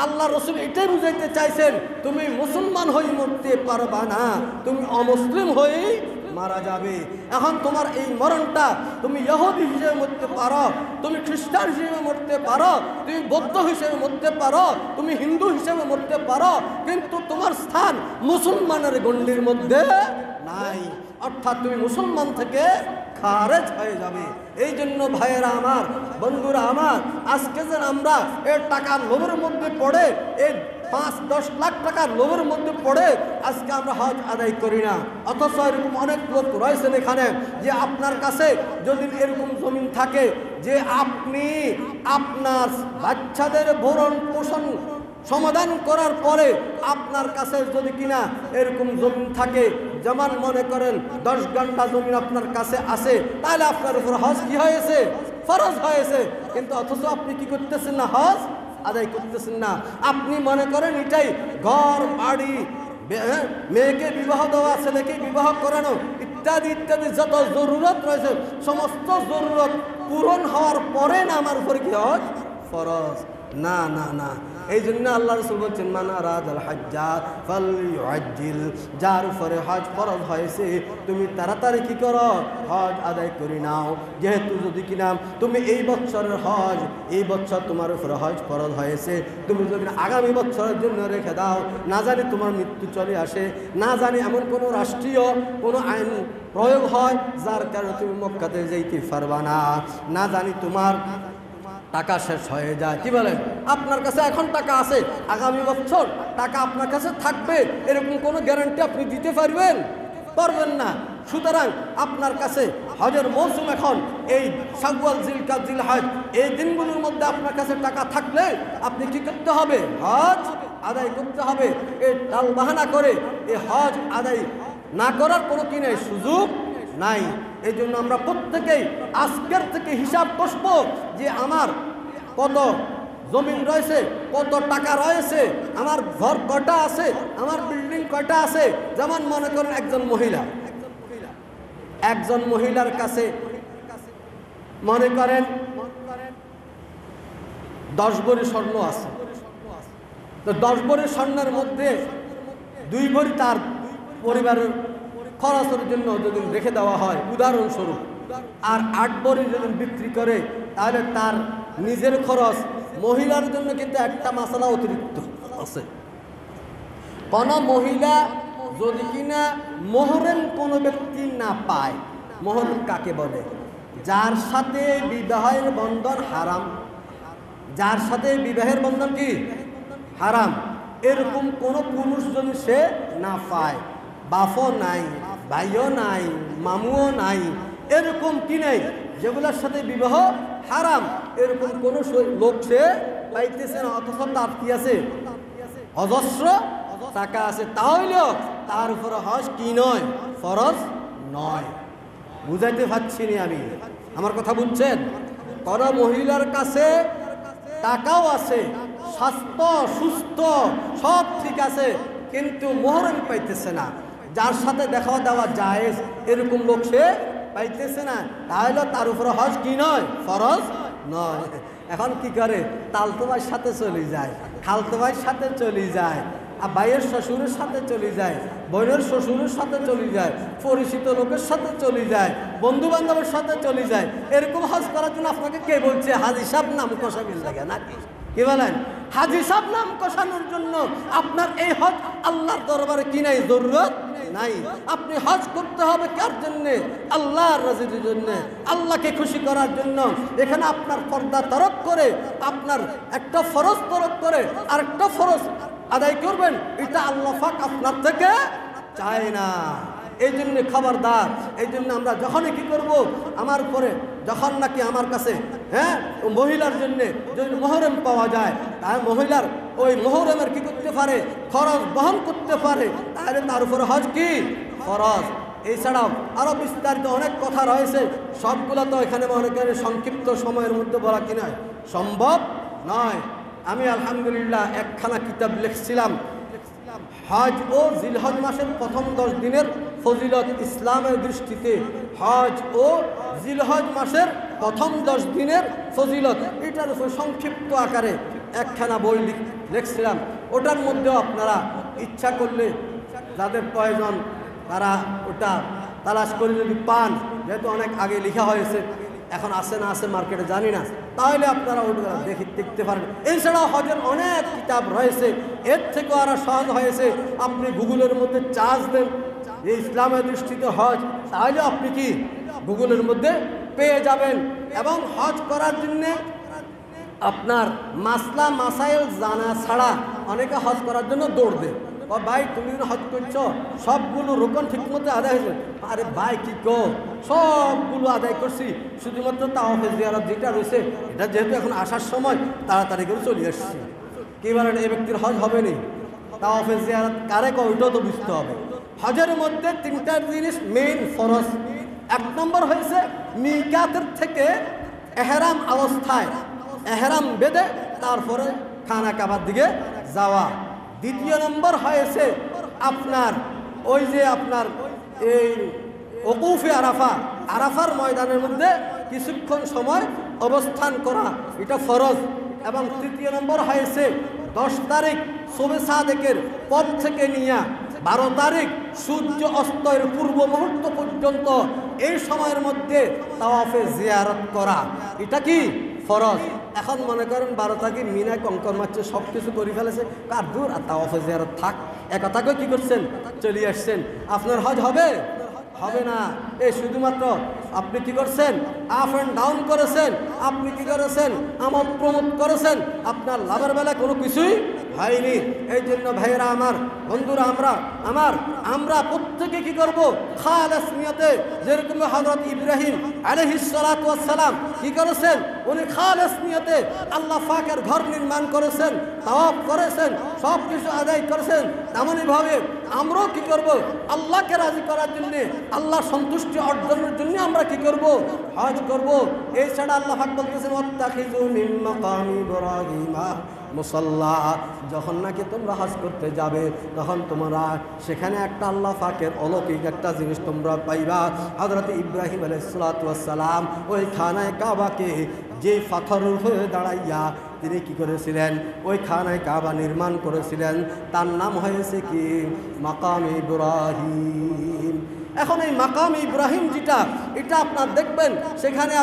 আল্লাহ রসুল এটাই বুঝাইতে চাইছেন, তুমি মুসলমান হয়ে মরতে পারবা না, তুমি অমুসলিম হয়েই মারা যাবে। এখন তোমার এই মরণটা তুমি ইহুদি হিসেবে মরতে পারো, তুমি খ্রিস্টান হিসেবে মরতে পারো, তুমি বৌদ্ধ হিসেবে মরতে পারো, তুমি হিন্দু হিসেবে মরতে পারো, কিন্তু তোমার স্থান মুসলমানের গণ্ডির মধ্যে নাই, অর্থাৎ তুমি মুসলমান থেকে খারেজ হয়ে যাবে। এই জন্য ভাইয়েরা আমার, বন্ধুরা আমার, আজকে যেন আমরা এর টাকার লোভের মধ্যে পড়ে, এই 5-10 লাখ টাকার লোভের মধ্যে পড়ে আজকে আমরা হজ আদায় করি না। অথচ এরকম অনেক লোক রয়েছেন এখানে, যে আপনার কাছে যদি এরকম জমিন থাকে যে আপনি আপনার বাচ্চাদের ভরণ পোষণ সমাধান করার পরে আপনার কাছে যদি কিনা এরকম জমিন থাকে, যেমন মনে করেন 10 ঘন্টা জমিন আপনার কাছে আছে, তাহলে আপনার উপর হজ কি হয়েছে? ফরজ হয়েছে। কিন্তু অথচ আপনি কি করতেছেন না? হজ আদায় করতেছেন না। আপনি মনে করেন এটাই ঘর বাড়ি, মেয়েকে বিবাহ দেওয়া, ছেলেকে বিবাহ করানো ইত্যাদি ইত্যাদি যত জরুরত রয়েছে, সমস্ত জরুরত পূরণ হওয়ার পরে না আমার উপর কি হজ ফরজ? না না না। এই জন্য আল্লাহ রাসূল বলছেন, মান আরাদাল হাজ্জা ফালইউআজ্জিল, যার উপরে হজ ফরজ হয়েছে তুমি তাড়াতাড়ি কি করো? হজ আদায় করে নাও। যেহেতু যদি কিনা তুমি এই বছরের হজ, এই বছর তোমার উপরে হজ ফরজ হয়েছে, তুমি যদি আগামী বছরের জন্য রেখে দাও, না জানি তোমার মৃত্যু চলে আসে, না জানি এমন কোনো রাষ্ট্রীয় কোনো আইন প্রয়োগ হয় যার কারণে তুমি মক্কাতে যেতে পারবা না, না জানি তোমার টাকা শেষ হয়ে যায়, কি বলেন? আপনার কাছে এখন টাকা আছে, আগামী বছর টাকা আপনার কাছে থাকবে, এরকম কোনো গ্যারান্টি আপনি দিতে পারবেন না। সুতরাং আপনার কাছে হজের মৌসুম এখন এই শাওয়াল, জিলকাদ, জিলহজ, এই দিনগুলোর মধ্যে আপনার কাছে টাকা থাকলে আপনি কি করতে হবে? হজ আদায় করতে হবে। এই টাল বাহানা করে এই হজ আদায় না করার কোনো কি নেই, সুযোগ নাই। এই জন্য আমরা প্রত্যেকেই আজকের থেকে হিসাব কষবো যে আমার কত জমিন রয়েছে, কত টাকা রয়েছে, আমার ঘর কয়টা আছে, আমার বিল্ডিং কয়টা আছে। যেমন মনে করেন একজন মহিলার কাছে মনে করেন 10 ভরি স্বর্ণ আছে, তো 10 ভরি স্বর্ণের মধ্যে 2 ভরি তার পরিবারের খরচের জন্য যদি রেখে দেওয়া হয় উদাহরণস্বরূপ, আর 8 ভরি যদি বিক্রি করে, তাহলে তার নিজের খরচ। মহিলার জন্য কিন্তু একটা মাসালা অতিরিক্ত আছে। কোন মহিলা যদি কিনা মোহরেম কোনো ব্যক্তি না পায়, মোহরেম কাকে বলে? যার সাথে বিবাহের বন্ধন হারাম, যার সাথে বিবাহের বন্ধন কি হারাম, এরকম কোনো পুরুষ যদি সে না পায়, বাপও নাই, ভাইও নাই, মামুও নাই, এরকম কি নেই যেগুলোর সাথে বিবাহ হারাম, এরকম কোনো লোক সে পাইতেছে না। অথচ তার কি আছে? অজস্র টাকা আছে, তাহলেও তার উপরে হজ কি নয়? ফরজ নয়। বুঝাইতে পারছি না আমি? আমার কথা বুঝছেন? কোন মহিলার কাছে টাকাও আছে, স্বাস্থ্য সুস্থ সব ঠিক আছে, কিন্তু মোহরম পাইতেছে না, যার সাথে দেখা দেওয়া জায়েজ এরকম লোক সে পাইতেছে না, তাহলে তার উপরে হজ কি নয়? ফরজ নয়। এখন কি করে? তালতো ভাইয়ের সাথে চলে যায়, খালতো ভাইয়ের সাথে চলে যায়, আর ভাইয়ের শ্বশুরের সাথে চলে যায়, বোনের শ্বশুরের সাথে চলে যায়, পরিচিত লোকের সাথে চলে যায়, বন্ধু বান্ধবের সাথে চলে যায়। এরকম হজ করার জন্য আপনাকে কে বলছে? হাজি সাহেব নাম কষাবিল লাগে নাকি? কি বলেন? হাজি সাহেব নাম কষানোর জন্য আপনার এই হজ আল্লাহর দরবারে কি নাই? জরুরত নাই। আপনি হজ করতে হবে কার জন্য? আল্লাহর রাজির জন্য, আল্লাহকে খুশি করার জন্য। এখানে আপনার পর্দা তরক করে, আপনার একটা ফরজ তরক করে আরেকটা ফরজ আদায় করবেন, এটা আল্লাহ পাক আপনার থেকে চায় না। এই জন্য খবরদার। এই জন্য আমরা যখনই কি করব, আমার পরে যখন নাকি আমার কাছে মহিলার জন্য যদি মোহরম পাওয়া যায়, তাহলে মহিলার ওই মোহরমের কি করতে পারে, খরচ বহন করতে পারে, তাহলে তার উপরে হজ কি খরচ। এছাড়াও আরও বিস্তারিত অনেক কথা রয়েছে, সবগুলো তো এখানে মনে করেন সংক্ষিপ্ত সময়ের মধ্যে বলা কি নয়, সম্ভব নয়। আমি আলহামদুলিল্লাহ একখানা কিতাব লিখছিলাম, হজ ও জিলহজ মাসের প্রথম 10 দিনের ফজিলত ইসলামের দৃষ্টিতে। হজ ও জিলহজ মাসের প্রথম 10 দিনের ফজিলত, এটার উপর সংক্ষিপ্ত আকারে একখানা বই লিখছিলাম। ওটার মধ্যেও আপনারা ইচ্ছা করলে যাদের প্রয়োজন তারা ওটা তালাশ করে যদি পান, যেহেতু অনেক আগে লেখা হয়েছে, এখন আছে না আছে মার্কেটে জানি না, তাহলে আপনারা ওটা দেখতে পারেন। এছাড়াও হজের অনেক কিতাব রয়েছে, এর থেকেও আরও সহজ হয়েছে। আপনি গুগলের মধ্যে চার্জ দেন যে ইসলামের দৃষ্টিতে হজ, তাহলে আপনি কি গুগলের মধ্যে পেয়ে যাবেন। এবং হজ করার জন্যে আপনার মাসলা মাসাইল জানা ছাড়া অনেকে হজ করার জন্য দৌড় দেয়। ও ভাই তুমি হজ করছো, সবগুলো রোকন ঠিকমতো আদায় হয়েছে। আরে ভাই কি কো, সবগুলো আদায় করছি, শুধুমাত্র তাওয়াফে জিয়ারত যেটা রয়েছে, এটা যেহেতু এখন আসার সময় তাড়াতাড়ি করে চলে আসছি। কি বলেন, এই ব্যক্তির হজ হবে নি? তাওয়াফে জিয়ারত কারে কো, ওইটাও তো বুঝতে হবে। হজের মধ্যে 3টা জিনিস মেইন ফরজ। 1 নম্বর হয়েছে মিকাতের থেকে এহরাম অবস্থায় এহরাম বেঁধে তারপরে খানা কাবার দিকে যাওয়া। 2 নম্বর হয়েছে আপনার ওই যে আপনার এই ওকুফে আরাফা, আরাফার ময়দানের মধ্যে কিছুক্ষণ সময় অবস্থান করা, এটা ফরজ। এবং 3 নম্বর হয়েছে 10 তারিখ শবে সাদেকের পর থেকে নিয়ে 12 তারিখ সূর্য অস্তের পূর্ব মুহূর্ত পর্যন্ত এই সময়ের মধ্যে তাওয়াফে জিয়ারত করা, এটা কি ফরজ। এখন মনে করেন 12 তারিখে মিনা কঙ্কর মারছে, সব কিছু করে ফেলেছে, কার দূর আর তাওয়াফে জিয়ারত থাক, একথাকে কি করছেন, চলে আসছেন। আপনার হজ হবে হবে না। এই শুধুমাত্র আপনি কি করছেন, আপ অ্যান্ড ডাউন করেছেন, আপনি কি করেছেন, আমোদ প্রমোদ করেছেন, আপনার লাভের বেলায় কোনো কিছুই হয়নি। এই জন্য ভাইয়েরা আমার, বন্ধুরা আমরা প্রত্যেকে কি করব, খালেস নিয়তে, যেরকম হযরত ইব্রাহিম আলাইহিস সালাতু ওয়াস সালাম কি করেছেন, উনি খালেস নিয়তে আল্লাহ পাকের ঘর নির্মাণ করেছেন, তাওয়াফ করেছেন, সব কিছু আদায় করেছেন। তেমনইভাবে আমরাও কি করব, আল্লাহকে রাজি করার জন্যে, আল্লাহ সন্তুষ্টি অর্জনের জন্য আমরা কি করব, হজ করব। এছাড়া আল্লাহ পাক বলতেছেন ওয়াত্তাখিযু মিন মাকামি ইব্রাহিমা মুসাল্লা, যখন নাকি তোমরা হজ করতে যাবে তখন তোমরা সেখানে একটা আল্লাহ পাকের অলৌকিক একটা জিনিস তোমরা পাইবা। হযরত ইব্রাহিম আলাইহিস সালাতু ওয়াস সালাম ওই খানায় কাবাকে যে পাথরের হয়ে দাঁড়াইয়া তিনি কি করেছিলেন, ওই খানায় কাবা নির্মাণ করেছিলেন, তার নাম হয়েছে কি মাকাম ইব্রাহিম। এখন এই মাকাম ইব্রাহিম যেটা, এটা আপনার দেখবেন সেখানে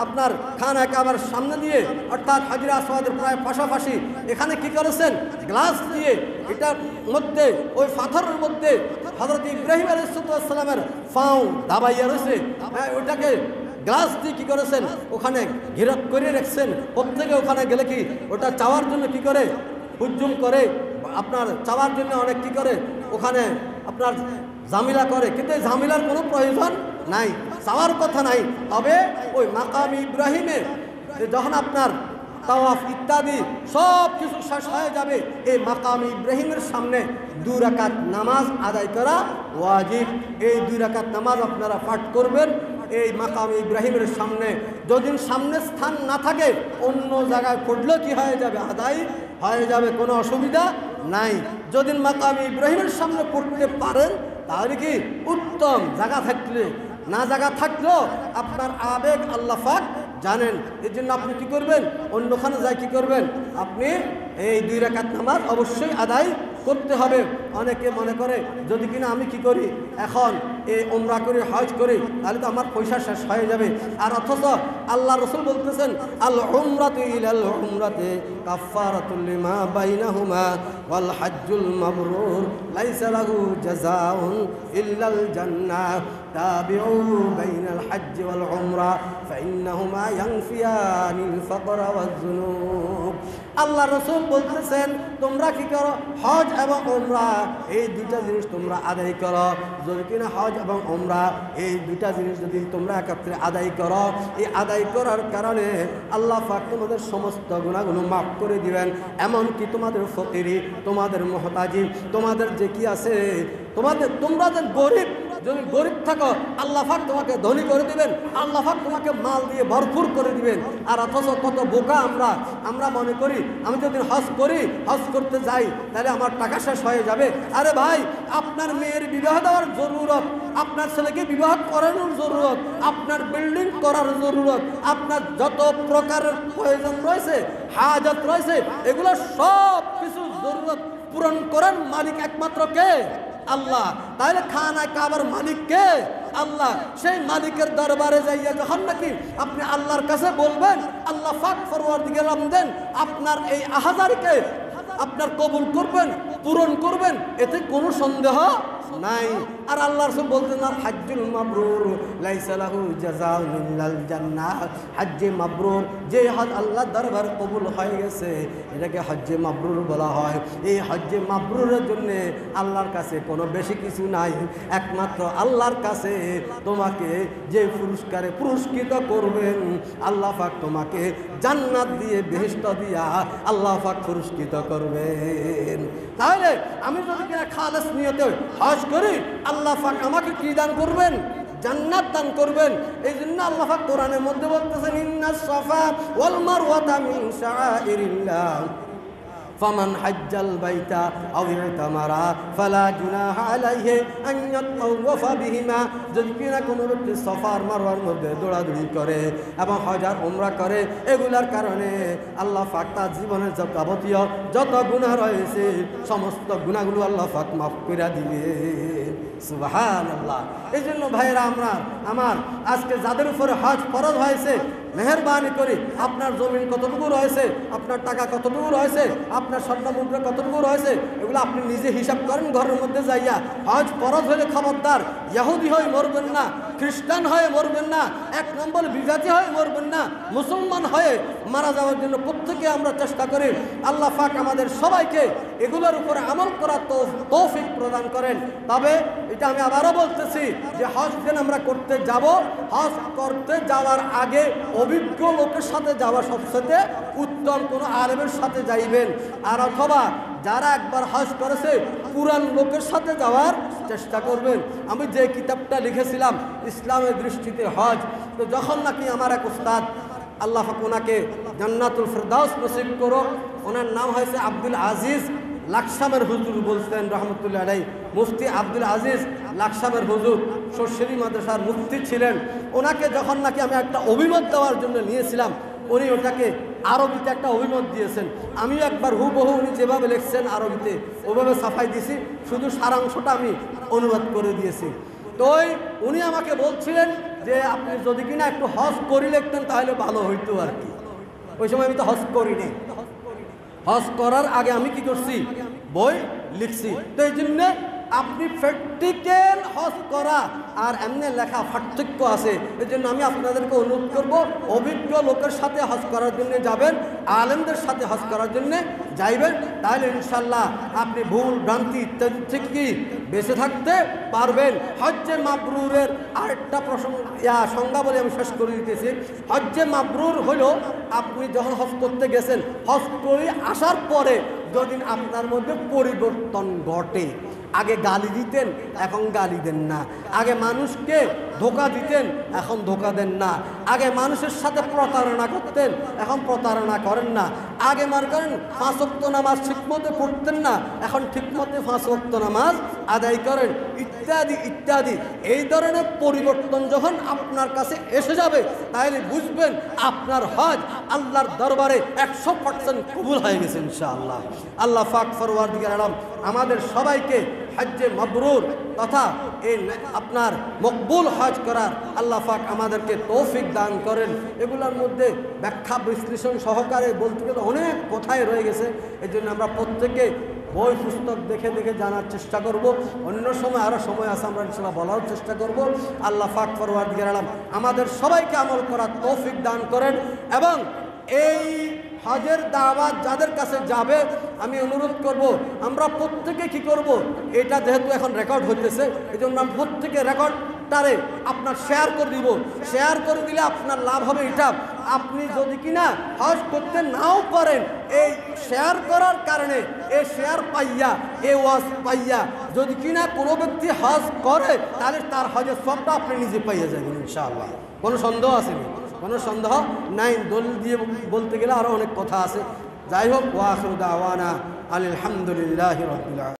আপনার খানায় কাবার সামনে দিয়ে, অর্থাৎ হাজরে আসওয়াদের প্রায় পাশাপাশি এখানে কি করেছেন, গ্লাস দিয়ে এটার মধ্যে ওই পাথরের মধ্যে হযরত ইব্রাহিম আলাইহিস সালামের পাও দাবাইয়া রয়েছে, ওইটাকে গ্লাস দিয়ে কি করেছেন, ওখানে ঘিরত করে রাখছেন। প্রত্যেকে ওখানে গেলে কি ওটা চাওয়ার জন্য কি করে, হুজুম করে, আপনার চাওয়ার জন্য অনেক কি করে, ওখানে আপনার জামিলা করে, কিন্তু এই জামিলার কোনো প্রয়োজন নাই, চাওয়ার কথা নাই। তবে ওই মাকাম ইব্রাহিমে যখন আপনার তাওয়াফ ইত্যাদি সব কিছু শেষ হয়ে যাবে, এই মাকাম ইব্রাহিমের সামনে 2 রাকাত নামাজ আদায় করা ওয়াজিব। এই 2 রাকাত নামাজ আপনারা পাঠ করবেন এই মাকাম ইব্রাহিমের সামনে। যদি সামনে স্থান না থাকে অন্য জায়গায় পড়লেও কি হয়ে যাবে, আদায় হয়ে যাবে, কোনো অসুবিধা নাই। যদি মাকাম ইব্রাহিমের সামনে পড়তে পারেন তাহলে কি উত্তম, জায়গা থাকলে, না জায়গা থাকলেও আপনার আবেগ আল্লাহ পাক জানেন। এর জন্য আপনি কি করবেন, অন্যখানে যাই কি করবেন, আপনি এই 2 রাকাত নামাজ অবশ্যই আদায় করতে হবে। অনেকে মনে করে যদি কিনা আমি কি করি, এখন এই উমরা করি হজ করি তাহলে তো আমার পয়সা শেষ হয়ে যাবে। আর অথচ আল্লাহ রাসূল বলতেছেন আল উমরাতু ইলাল উমরাতি কাফফারাতুল লিমা বাইনাহুমা ওয়াল হজ্জুল মাবরুর লাইসা লাহু জাযাউন ইল্লাল জান্নাহ তাবিউ বাইনাল হজ্জি ওয়াল উমরা ফাইন্নাহুমা ইয়ানফিয়ানিল ফাকরা ওয়াজ যুনুব। আল্লাহ রাসূল বলতেছেন তোমরা কি করো, হজ এবং উমরা এই দুইটা জিনিস তোমরা আদায় করো। যদি কিনা হজ এবং উমরা এই দুইটা জিনিস যদি তোমরা একত্রে আদায় করো, এই আদায় করার কারণে আল্লাহ পাক তোমাদের সমস্ত গুনাহগুলো মাফ করে দিবেন। এমনকি তোমাদের ফকিরি, তোমাদের মুহতাজি, তোমাদের যে কি আছে, তোমরা যে গরিব, যদি গরিব থাকো আল্লাহ পাক তোমাকে ধনী করে দিবেন, আল্লাহ পাক তোমাকে মাল দিয়ে ভরপুর করে দিবেন। আর অথচ কত বোকা আমরা মনে করি আমি যদি হজ করি, হজ করতে যাই তাহলে আমার টাকা শেষ হয়ে যাবে। আরে ভাই, আপনার মেয়ের বিবাহ দেওয়ার জরুরত, আপনার ছেলেকে বিবাহ করানোর জরুরত, আপনার বিল্ডিং করার জরুরত, আপনার যত প্রকারের প্রয়োজন রয়েছে, হাজত রয়েছে, এগুলো সব কিছু জরুরত পূরণ করার মালিক একমাত্র কে? আল্লাহ। তাহলে খানা কাবার মালিক কে? আল্লাহ। সেই মালিকের দরবারে যাইয়া যখন নাকি আপনি আল্লাহর কাছে বলবেন, আল্লাহ পাক পরওয়ারদিগার দেন আপনার এই আহাজারিকে আপনার কবুল করবেন, পূরণ করবেন, এতে কোনো সন্দেহ নাই। আর আল্লাহ রাসূল বলতেন হজ্জুল মাবরুর লাইসা লাহু জাযাউন ইল্লাল জান্নাহ। হজ্জে মাবরুর, যে হজ আল্লাহর দরবার কবুল হয়ে গেছে এটাকে হজ্জে মাবরুর বলা হয়। এই হজ্জে মাবরুরের জন্য আল্লাহর কাছে কোনো বেশি কিছু নাই, একমাত্র আল্লাহর কাছে তোমাকে যে পুরস্কারে পুরস্কৃত করবেন, আল্লাহ পাক তোমাকে জান্নাত দিয়ে বেহেশত দিয়া আল্লাহ পাক পুরস্কৃত করবেন। তাহলে আমি যদি কিনা খালেস নিয়তে হজ করি, আল্লাহ পাক আমাকে কি দান করবেন? জান্নাত দান করবেন। এই জন্য আল্লাহ পাক কোরআনের মধ্যে বলতেছেন ইন্নাস সাফা ওয়াল মারওয়াতা মিন শাআইরিল্লাহ ফামান হাজ্জাল বাইতা আও ইতামারা ফালা জুনাহা আলাইহি আন ইয়াতাওয়াফা বিহিমা। যদি কিনা কোনো ব্যক্তি সাফার মারওয়ার মধ্যে দৌড়াদৌড়ি করে এবং হজ আর উমরা করে, এগুলার কারণে আল্লাহ পাক তার জীবনের যাবতীয় যত গুনাহ রয়েছে সমস্ত গুনাহগুলো আল্লাহ পাক মাফ করে দিবেন। সুবহানাল্লাহ। এই জন্য ভাইয়েরা, আমার আজকে যাদের উপরে হজ ফরজ হয়েছে, মেহরবানি করে আপনার জমিন কতটুকু রয়েছে, আপনার টাকা কতটুকু রয়েছে, আপনার স্বর্ণ মুদ্রা কতটুকু রয়েছে, এগুলো আপনি নিজে হিসাব করেন ঘরের মধ্যে যাইয়া। হজ ফরজ হলে খবরদার ইহুদি হয়ে মরবেন না, খ্রিস্টান হয়ে মরবেন না, এক নম্বর বিজাতি হয়ে মরবেন না, মুসলমান হয়ে মারা যাওয়ার জন্য প্রত্যেকে আমরা চেষ্টা করি। আল্লাহ পাক আমাদের সবাইকে এগুলোর উপরে আমল করার তৌফিক প্রদান করেন। তবে এটা আমি আবারও বলতেছি যে হজ যেন আমরা করতে যাব, হজ করতে যাওয়ার আগে অভিজ্ঞ লোকের সাথে যাওয়া সবচেয়ে উত্তম। কোনো আলেমের সাথে যাইবেন, আর অথবা যারা একবার হজ করেছে পুরান লোকের সাথে যাওয়ার চেষ্টা করবেন। আমি যে কিতাবটা লিখেছিলাম ইসলামের দৃষ্টিতে হজ, তো যখন নাকি আমার এক উস্তাদ, আল্লাহ পাক ওনাকে জান্নাতুল ফেরদাউস নসিব করো, ওনার নাম হয়েছে আব্দুল আজিজ লাকসামের হুজুর বলতেন রহমতুল্লাহ আলাইহি, মুফতি আব্দুল আজিজ লাকসামের হুজুর সরসরি মাদ্রাসার মুফতি ছিলেন। ওনাকে যখন নাকি আমি একটা অভিমত দেওয়ার জন্য নিয়েছিলাম, উনি ওটাকে আরবিতে একটা অভিমত দিয়েছেন। আমিও একবার হুবহু উনি যেভাবে লিখছেন আরবিতে ওভাবে ছাপাই দিয়েছি, শুধু সারাংশটা আমি অনুবাদ করে দিয়েছি। তো উনি আমাকে বলছিলেন যে আপনি যদি কিনা একটু হজ করি লিখতেন তাহলে ভালো হইতো আর কি। ওই সময় আমি তো হজ করিনি। হজ করার আগে আমি কি করছি, বই লিখছি। তো এই জন্য আপনি প্র্যাকটিক্যাল হজ করা আর এমনি লেখা পার্থক্য আছে। এই জন্য আমি আপনাদেরকে অনুরোধ করব, অভিজ্ঞ লোকের সাথে হজ করার জন্য যাবেন, আলেমদের সাথে হজ করার জন্য যাইবেন, তাহলে ইনশাল্লাহ আপনি ভুল ভ্রান্তি ইত্যাদি থেকে কি বেঁচে থাকতে পারবেন। হজ্জে মাবরুরের আরেকটা সংজ্ঞা বলে আমি শেষ করে দিতেছি। হজ্জে মাবরুর হলো আপনি যখন হজ করতে গেছেন, হজ করে আসার পরে যদি আপনার মধ্যে পরিবর্তন ঘটে, আগে গালি দিতেন এখন গালি দেন না, আগে মানুষকে ধোকা দিতেন এখন ধোকা দেন না, আগে মানুষের সাথে প্রতারণা করতেন এখন প্রতারণা করেন না, আগে মনে করেন 5 ওয়াক্ত নামাজ ঠিকমতো পড়তেন না এখন ঠিকমতো 5 ওয়াক্ত নামাজ আদায় করেন, ইত্যাদি ইত্যাদি। এই ধরনের পরিবর্তন যখন আপনার কাছে এসে যাবে তাহলে বুঝবেন আপনার হজ আল্লাহর দরবারে 100% কবুল হয়ে গেছে ইনশাআল্লাহ। আল্লাহ পাক পরওয়ারদিগার আলম আমাদের সবাইকে হজ্জে মাবরুর তথা এই আপনার মকবুল হজ করার আল্লাহ পাক আমাদেরকে তৌফিক দান করেন। এগুলোর মধ্যে ব্যাখ্যা বিশ্লেষণ সহকারে বলতে গেলে অনেক কথাই রয়ে গেছে। এই জন্য আমরা প্রত্যেকে বই পুস্তক দেখে দেখে জানার চেষ্টা করব। অন্য সময় আরও সময় আছে, আমরা ইনশাআল্লাহ বলার চেষ্টা করব। আল্লাহ পাক পরওয়ারদিগার আলম আমাদের সবাইকে আমল করার তৌফিক দান করেন। এবং এই হজের দাওয়াত যাদের কাছে যাবে আমি অনুরোধ করব, আমরা প্রত্যেকে কি করব, এটা যেহেতু এখন রেকর্ড হইতেছে এই জন্য আমরা প্রত্যেকে রেকর্ডটারে আপনার শেয়ার করে দিব। শেয়ার করে দিলে আপনার লাভ হবে এটা, আপনি যদি কিনা হজ করতে নাও পারেন, এই শেয়ার করার কারণে এই শেয়ার পাইয়া এই ওয়াজ পাইয়া যদি কিনা কোনো ব্যক্তি হজ করে তাহলে তার হজের সবটা আপনি নিজে পাইয়া যাবেন ইনশাআল্লাহ। কোনো সন্দেহ আসেনি, কোনো সন্দেহ নাই। দলিল দিয়ে বলতে গেলে আরও অনেক কথা আছে। যাই হোক, ওয়া আখিরু দাওয়ানা আলহামদুলিল্লাহি রাব্বিল আলামিন।